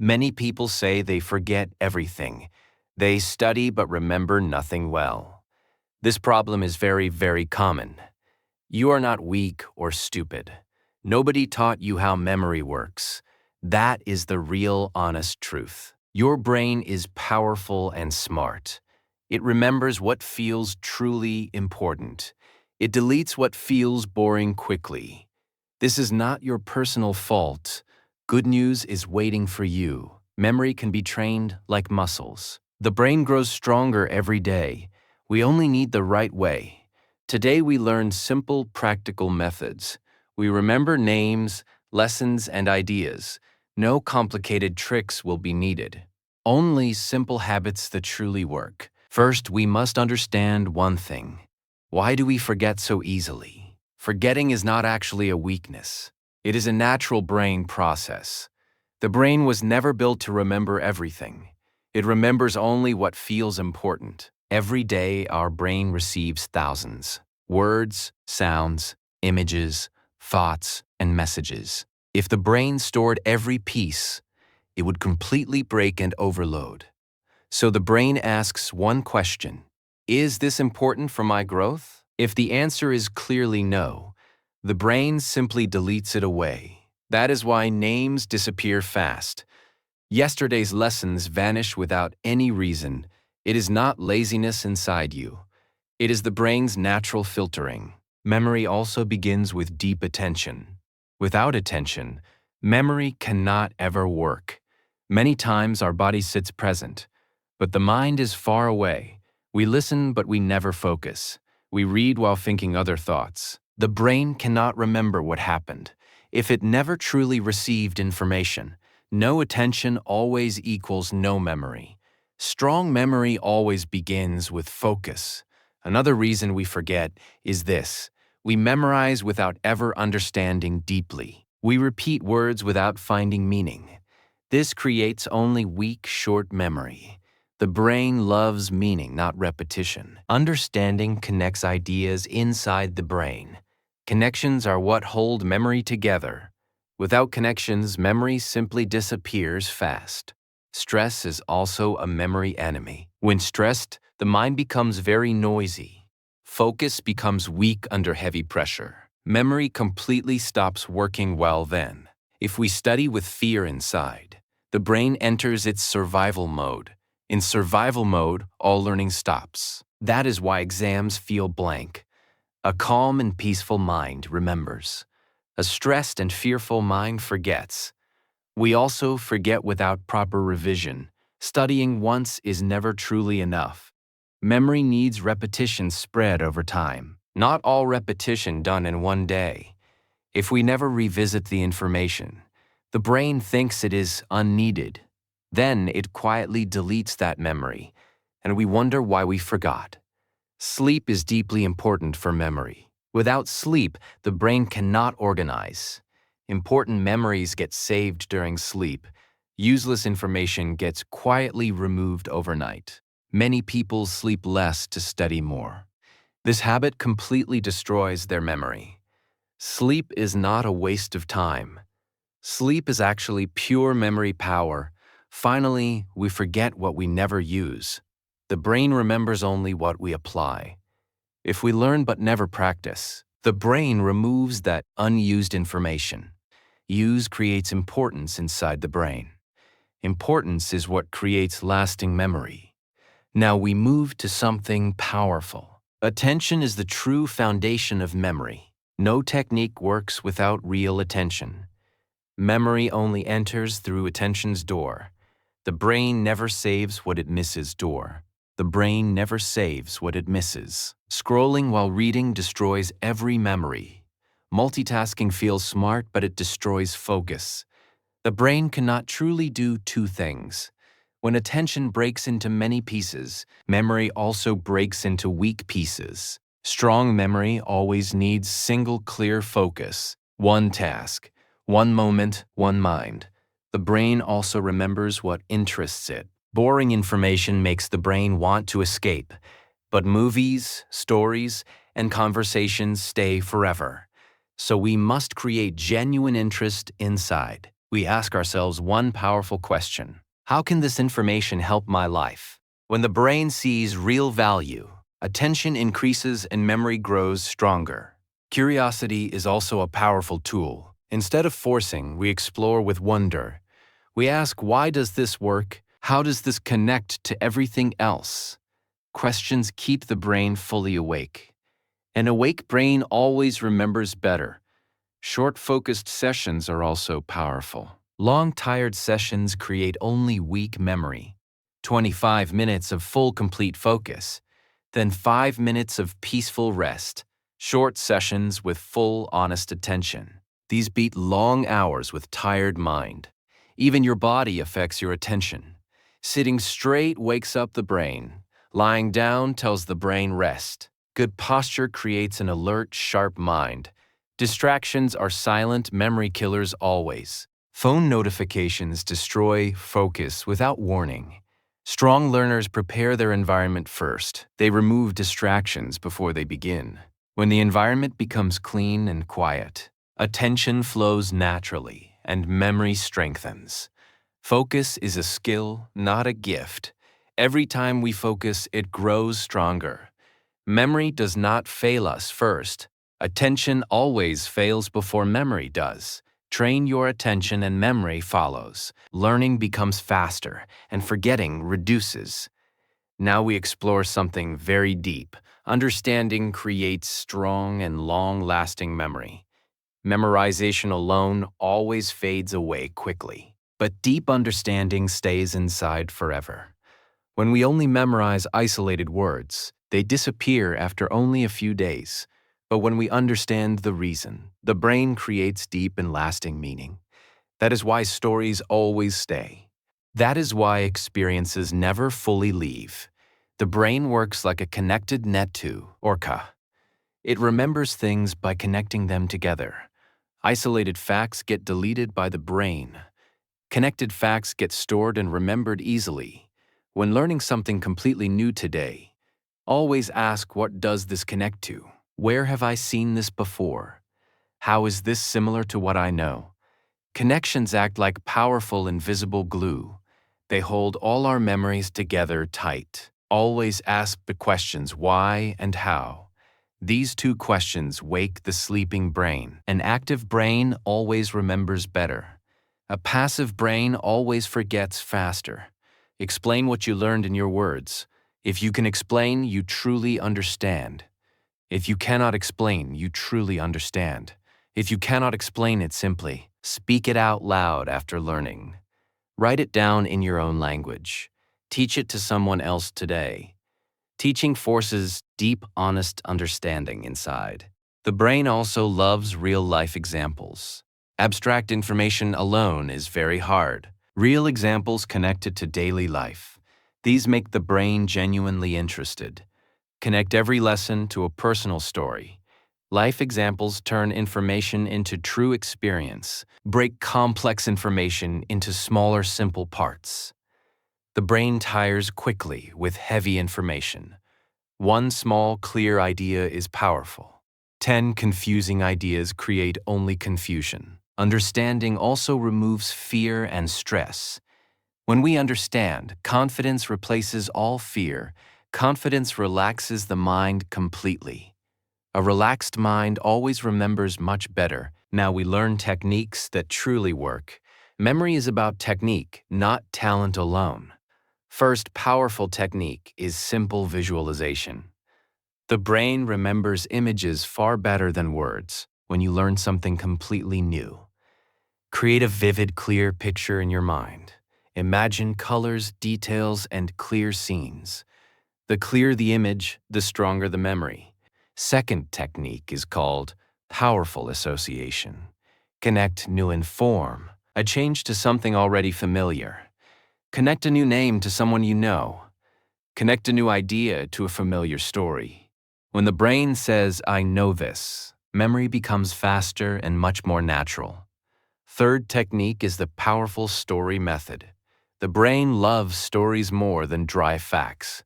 Many people say they forget everything. They study but remember nothing well. This problem is very, very common. You are not weak or stupid. Nobody taught you how memory works. That is the real, honest truth. Your brain is powerful and smart. It remembers what feels truly important. It deletes what feels boring quickly. This is not your personal fault. Good news is waiting for you. Memory can be trained like muscles. The brain grows stronger every day. We only need the right way. Today we learn simple, practical methods. We remember names, lessons, and ideas. No complicated tricks will be needed. Only simple habits that truly work. First, we must understand one thing. Why do we forget so easily? Forgetting is not actually a weakness. It is a natural brain process. The brain was never built to remember everything. It remembers only what feels important. Every day, our brain receives thousands. Words, sounds, images, thoughts, and messages. If the brain stored every piece, it would completely break and overload. So the brain asks one question: is this important for my growth? If the answer is clearly no, the brain simply deletes it away. That is why names disappear fast. Yesterday's lessons vanish without any reason. It is not laziness inside you. It is the brain's natural filtering. Memory also begins with deep attention. Without attention, memory cannot ever work. Many times our body sits present, but the mind is far away. We listen, but we never focus. We read while thinking other thoughts. The brain cannot remember what happened if it never truly received information. No attention always equals no memory. Strong memory always begins with focus. Another reason we forget is this: we memorize without ever understanding deeply. We repeat words without finding meaning. This creates only weak, short memory. The brain loves meaning, not repetition. Understanding connects ideas inside the brain. Connections are what hold memory together. Without connections, memory simply disappears fast. Stress is also a memory enemy. When stressed, the mind becomes very noisy. Focus becomes weak under heavy pressure. Memory completely stops working well then. If we study with fear inside, the brain enters its survival mode. In survival mode, all learning stops. That is why exams feel blank. A calm and peaceful mind remembers. A stressed and fearful mind forgets. We also forget without proper revision. Studying once is never truly enough. Memory needs repetition spread over time. Not all repetition done in one day. If we never revisit the information, the brain thinks it is unneeded. Then it quietly deletes that memory, and we wonder why we forgot. Sleep is deeply important for memory. Without sleep, the brain cannot organize. Important memories get saved during sleep. Useless information gets quietly removed overnight. Many people sleep less to study more. This habit completely destroys their memory. Sleep is not a waste of time. Sleep is actually pure memory power. Finally, we forget what we never use. The brain remembers only what we apply. If we learn but never practice, the brain removes that unused information. Use creates importance inside the brain. Importance is what creates lasting memory. Now we move to something powerful. Attention is the true foundation of memory. No technique works without real attention. Memory only enters through attention's door. The brain never saves what it misses door. The brain never saves what it misses. Scrolling while reading destroys every memory. Multitasking feels smart, but it destroys focus. The brain cannot truly do two things. When attention breaks into many pieces, memory also breaks into weak pieces. Strong memory always needs single clear focus, one task, one moment, one mind. The brain also remembers what interests it. Boring information makes the brain want to escape, but movies, stories, and conversations stay forever. So we must create genuine interest inside. We ask ourselves one powerful question: how can this information help my life? When the brain sees real value, attention increases and memory grows stronger. Curiosity is also a powerful tool. Instead of forcing, we explore with wonder. We ask, why does this work? How does this connect to everything else? Questions keep the brain fully awake. An awake brain always remembers better. Short, focused sessions are also powerful. Long, tired sessions create only weak memory. 25 minutes of full, complete focus, then 5 minutes of peaceful rest. Short sessions with full, honest attention. These beat long hours with tired mind. Even your body affects your attention. Sitting straight wakes up the brain. Lying down tells the brain rest. Good posture creates an alert, sharp mind. Distractions are silent memory killers always. Phone notifications destroy focus without warning. Strong learners prepare their environment first. They remove distractions before they begin. When the environment becomes clean and quiet, attention flows naturally and memory strengthens. Focus is a skill, not a gift. Every time we focus, it grows stronger. Memory does not fail us first. Attention always fails before memory does. Train your attention and memory follows. Learning becomes faster and forgetting reduces. Now we explore something very deep. Understanding creates strong and long-lasting memory. Memorization alone always fades away quickly, but deep understanding stays inside forever. When we only memorize isolated words, they disappear after only a few days. But when we understand the reason, the brain creates deep and lasting meaning. That is why stories always stay. That is why experiences never fully leave. The brain works like a connected net to Orca. It remembers things by connecting them together. Isolated facts get deleted by the brain. Connected facts get stored and remembered easily. When learning something completely new today, always ask, what does this connect to? Where have I seen this before? How is this similar to what I know? Connections act like powerful invisible glue. They hold all our memories together tight. Always ask the questions why and how. These two questions wake the sleeping brain. An active brain always remembers better. A passive brain always forgets faster. Explain what you learned in your words. If you can explain, you truly understand. If you cannot explain, you truly understand. If you cannot explain it simply, speak it out loud after learning. Write it down in your own language. Teach it to someone else today. Teaching forces deep, honest understanding inside. The brain also loves real-life examples. Abstract information alone is very hard. Real examples connected to daily life. These make the brain genuinely interested. Connect every lesson to a personal story. Life examples turn information into true experience. Break complex information into smaller, simple parts. The brain tires quickly with heavy information. One small, clear idea is powerful. 10 confusing ideas create only confusion. Understanding also removes fear and stress. When we understand, confidence replaces all fear. Confidence relaxes the mind completely. A relaxed mind always remembers much better. Now we learn techniques that truly work. Memory is about technique, not talent alone. First powerful technique is simple visualization. The brain remembers images far better than words when you learn something completely new. Create a vivid, clear picture in your mind. Imagine colors, details, and clear scenes. The clearer the image, the stronger the memory. Second technique is called powerful association. Connect new and form, a change to something already familiar. Connect a new name to someone you know. Connect a new idea to a familiar story. When the brain says, I know this, memory becomes faster and much more natural. Third technique is the powerful story method. The brain loves stories more than dry facts.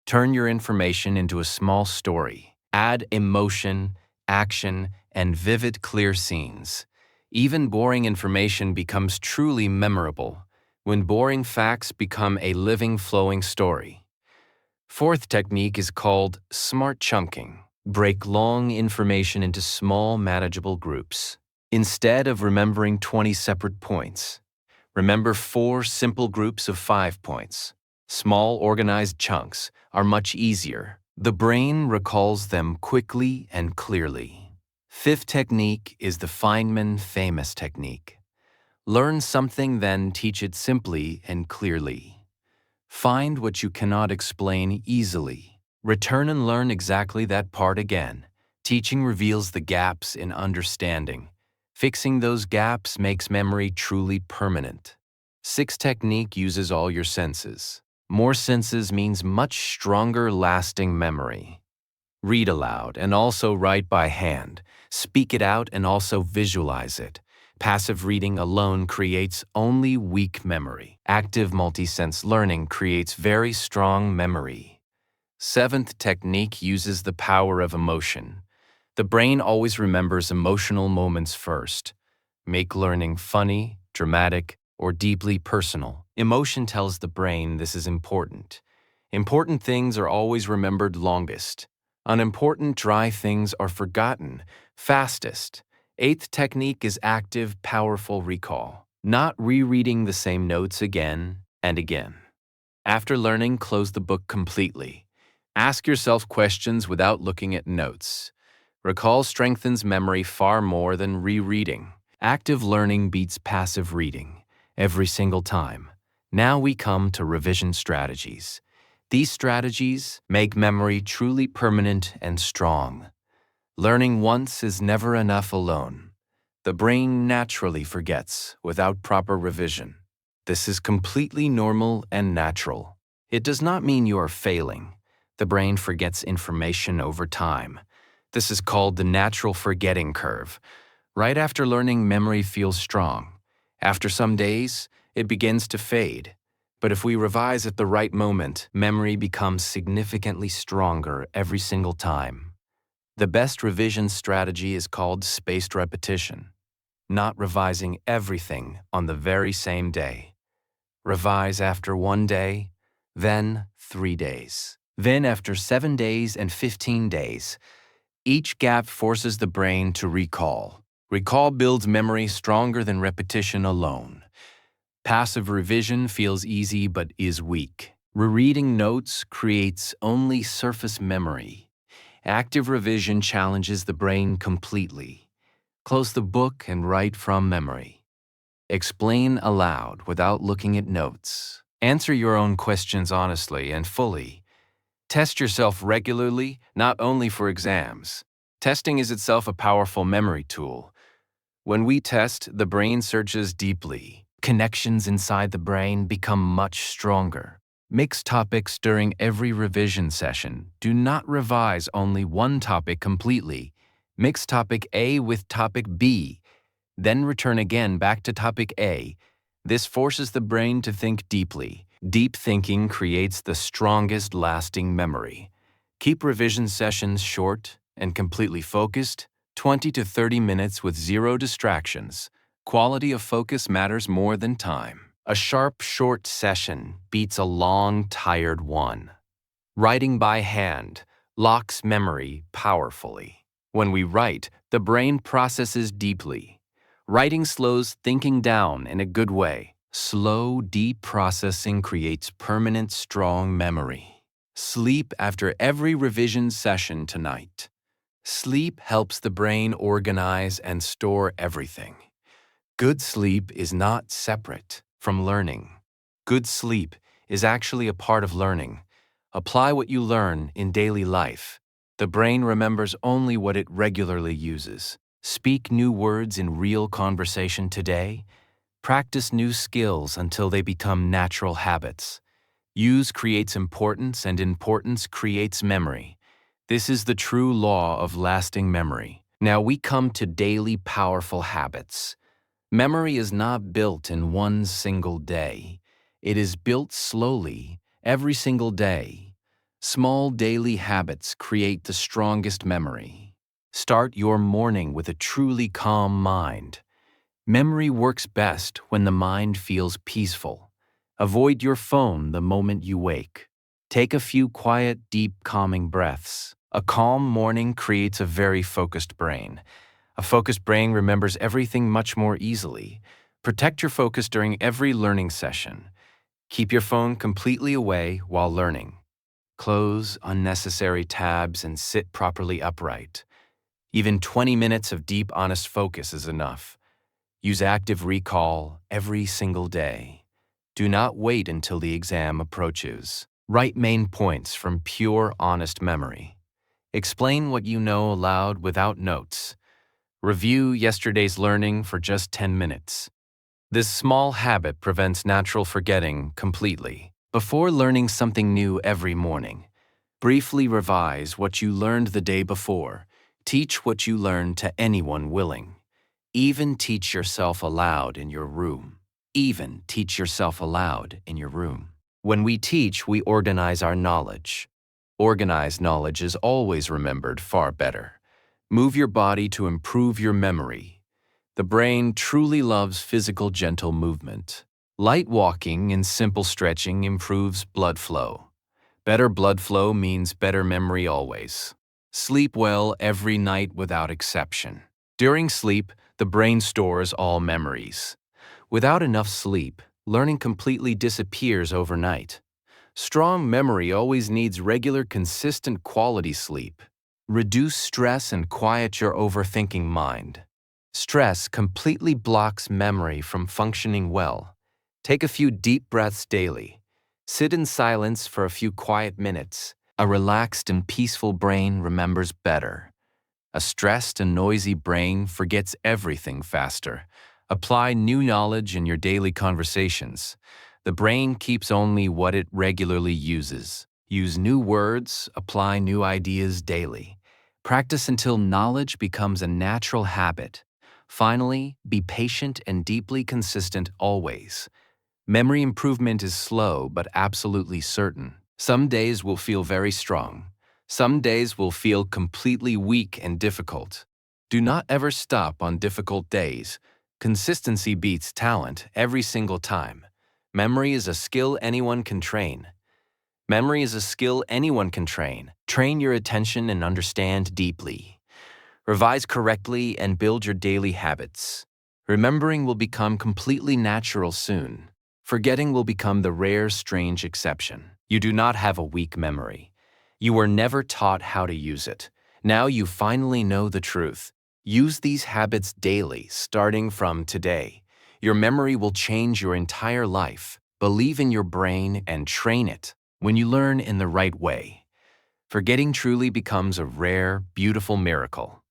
Turn your information into a small story. Add emotion, action, and vivid, clear scenes. Even boring information becomes truly memorable when boring facts become a living, flowing story. Fourth technique is called smart chunking. Break long information into small, manageable groups. Instead of remembering 20 separate points, remember 4 simple groups of 5 points. Small, organized chunks are much easier. The brain recalls them quickly and clearly. Fifth technique is the Feynman-famous technique. Learn something, then teach it simply and clearly. Find what you cannot explain easily. Return and learn exactly that part again. Teaching reveals the gaps in understanding. Fixing those gaps makes memory truly permanent. Sixth technique uses all your senses. More senses means much stronger, lasting memory. Read aloud and also write by hand. Speak it out and also visualize it. Passive reading alone creates only weak memory. Active multisense learning creates very strong memory. Seventh technique uses the power of emotion. The brain always remembers emotional moments first. Make learning funny, dramatic, or deeply personal. Emotion tells the brain this is important. Important things are always remembered longest. Unimportant, dry things are forgotten fastest. Eighth technique is active, powerful recall. Not rereading the same notes again and again. After learning, close the book completely. Ask yourself questions without looking at notes. Recall strengthens memory far more than rereading. Active learning beats passive reading every single time. Now we come to revision strategies. These strategies make memory truly permanent and strong. Learning once is never enough alone. The brain naturally forgets without proper revision. This is completely normal and natural. It does not mean you are failing. The brain forgets information over time. This is called the natural forgetting curve. Right after learning, memory feels strong. After some days, it begins to fade. But if we revise at the right moment, memory becomes significantly stronger every single time. The best revision strategy is called spaced repetition. Not revising everything on the very same day. Revise after 1 day, then 3 days. Then after 7 days and 15 days. Each gap forces the brain to recall. Recall builds memory stronger than repetition alone. Passive revision feels easy but is weak. Rereading notes creates only surface memory. Active revision challenges the brain completely. Close the book and write from memory. Explain aloud without looking at notes. Answer your own questions honestly and fully. Test yourself regularly, not only for exams. Testing is itself a powerful memory tool. When we test, the brain searches deeply. Connections inside the brain become much stronger. Mix topics during every revision session. Do not revise only one topic completely. Mix topic A with topic B, then return again back to topic A. This forces the brain to think deeply. Deep thinking creates the strongest lasting memory. Keep revision sessions short and completely focused, 20 to 30 minutes with zero distractions. Quality of focus matters more than time. A sharp, short session beats a long, tired one. Writing by hand locks memory powerfully. When we write, the brain processes deeply. Writing slows thinking down in a good way. Slow, deep processing creates permanent, strong memory. Sleep after every revision session tonight. Sleep helps the brain organize and store everything. Good sleep is not separate from learning. Good sleep is actually a part of learning. Apply what you learn in daily life. The brain remembers only what it regularly uses. Speak new words in real conversation today. Practice new skills until they become natural habits. Use creates importance, and importance creates memory. This is the true law of lasting memory. Now we come to daily powerful habits. Memory is not built in one single day. It is built slowly, every single day. Small daily habits create the strongest memory. Start your morning with a truly calm mind. Memory works best when the mind feels peaceful. Avoid your phone the moment you wake. Take a few quiet, deep, calming breaths. A calm morning creates a very focused brain. A focused brain remembers everything much more easily. Protect your focus during every learning session. Keep your phone completely away while learning. Close unnecessary tabs and sit properly upright. Even 20 minutes of deep, honest focus is enough. Use active recall every single day. Do not wait until the exam approaches. Write main points from pure, honest memory. Explain what you know aloud without notes. Review yesterday's learning for just 10 minutes. This small habit prevents natural forgetting completely. Before learning something new every morning, briefly revise what you learned the day before. Teach what you learned to anyone willing. Even teach yourself aloud in your room. Even teach yourself aloud in your room. When we teach, we organize our knowledge. Organized knowledge is always remembered far better. Move your body to improve your memory. The brain truly loves physical, gentle movement. Light walking and simple stretching improves blood flow. Better blood flow means better memory always. Sleep well every night without exception. During sleep, the brain stores all memories. Without enough sleep, learning completely disappears overnight. Strong memory always needs regular, consistent quality sleep. Reduce stress and quiet your overthinking mind. Stress completely blocks memory from functioning well. Take a few deep breaths daily. Sit in silence for a few quiet minutes. A relaxed and peaceful brain remembers better. A stressed and noisy brain forgets everything faster. Apply new knowledge in your daily conversations. The brain keeps only what it regularly uses. Use new words, apply new ideas daily. Practice until knowledge becomes a natural habit. Finally, be patient and deeply consistent always. Memory improvement is slow but absolutely certain. Some days will feel very strong. Some days will feel completely weak and difficult. Do not ever stop on difficult days. Consistency beats talent every single time. Memory is a skill anyone can train. Memory is a skill anyone can train. Train your attention and understand deeply. Revise correctly and build your daily habits. Remembering will become completely natural soon. Forgetting will become the rare, strange exception. You do not have a weak memory. You were never taught how to use it. Now you finally know the truth. Use these habits daily, starting from today. Your memory will change your entire life. Believe in your brain and train it. When you learn in the right way, forgetting truly becomes a rare, beautiful miracle.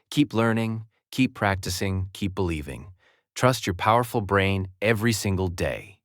Keep learning, keep practicing, keep believing. Trust your powerful brain every single day.